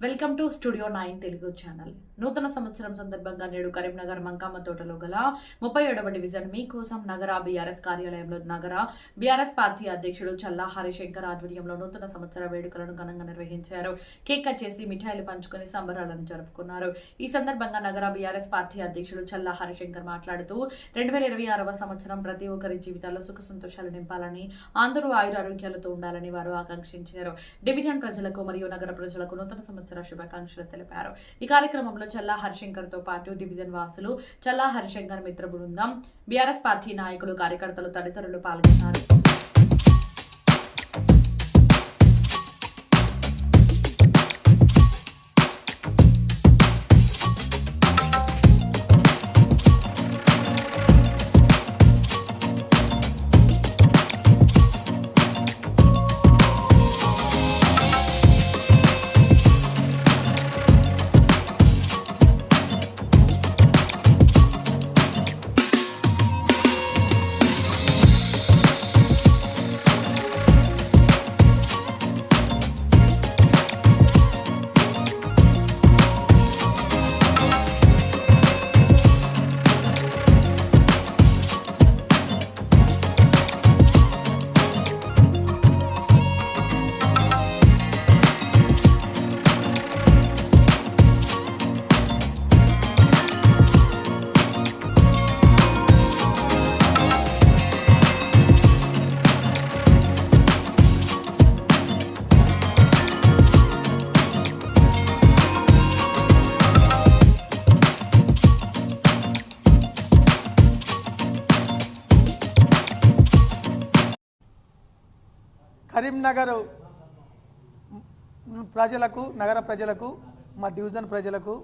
Welcome to studio 9 Telugu channel. నూతన సంవత్సరం సందర్భంగా నేడు కరీంనగర్ మంకామ తోటలో గల 37వ డివిజన్ మీకోసం నగర బీఆర్ఎస్ కార్యాలయంలో నగర బీఆర్ఎస్ పార్టీ అధ్యక్షుడు చల్లా హరిశంకర్ ఆధ్వర్యంలో నూతన సంవత్సర వేడుకలను ఘనంగా నిర్వహించారు. కేక్ కట్ చేసి మిఠాయిలు పంచుకొని సంబరాలను జరుపుకున్నారు. ఈ సందర్భంగా నగర బీఆర్ఎస్ పార్టీ అధ్యక్షుడు చల్లా హరిశంకర్ మాట్లాడుతూ 2026వ సంవత్సరం ప్రతి ఒక్కరి జీవితాల్లో సుఖ సంతోషాలు నింపాలని, అందరూ ఆయురారోగ్యాలతో ఉండాలని వారు ఆకాంక్షించారు. డివిజన్ ప్రజలకు మరియు నగర ప్రజలకు నూతన సంవత్సర శుభాకాంక్షలు తెలిపారు. ఈ కార్యక్రమంలో చల్లా హరిశంకర్ తో పాటు డివిజన్ వాసులు, చల్లా హరిశంకర్ మిత్ర బృందం, బీఆర్ఎస్ పార్టీ నాయకులు, కార్యకర్తలు తదితరులు పాల్గొన్నారు. కరీంనగర్ ప్రజలకు, నగర ప్రజలకు, మా డివిజన్ ప్రజలకు,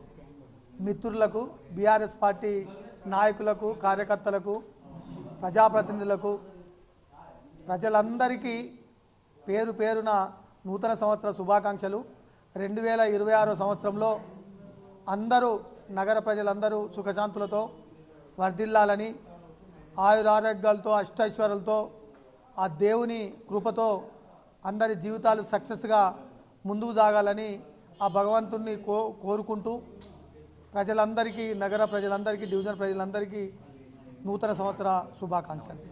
మిత్రులకు, బీఆర్ఎస్ పార్టీ నాయకులకు, కార్యకర్తలకు, ప్రజాప్రతినిధులకు, ప్రజలందరికీ పేరు పేరున నూతన సంవత్సర శుభాకాంక్షలు. 2026 సంవత్సరంలో అందరూ, నగర ప్రజలందరూ సుఖశాంతులతో వర్ధిల్లాలని, ఆయురారోగ్యాలతో, అష్టైశ్వర్యాలతో, ఆ దేవుని కృపతో అందరి జీవితాలు సక్సెస్గా ముందుకు సాగాలని ఆ భగవంతుణ్ణి కోరుకుంటూ ప్రజలందరికీ, నగర ప్రజలందరికీ, డివిజన్ ప్రజలందరికీ నూతన సంవత్సర శుభాకాంక్షలు.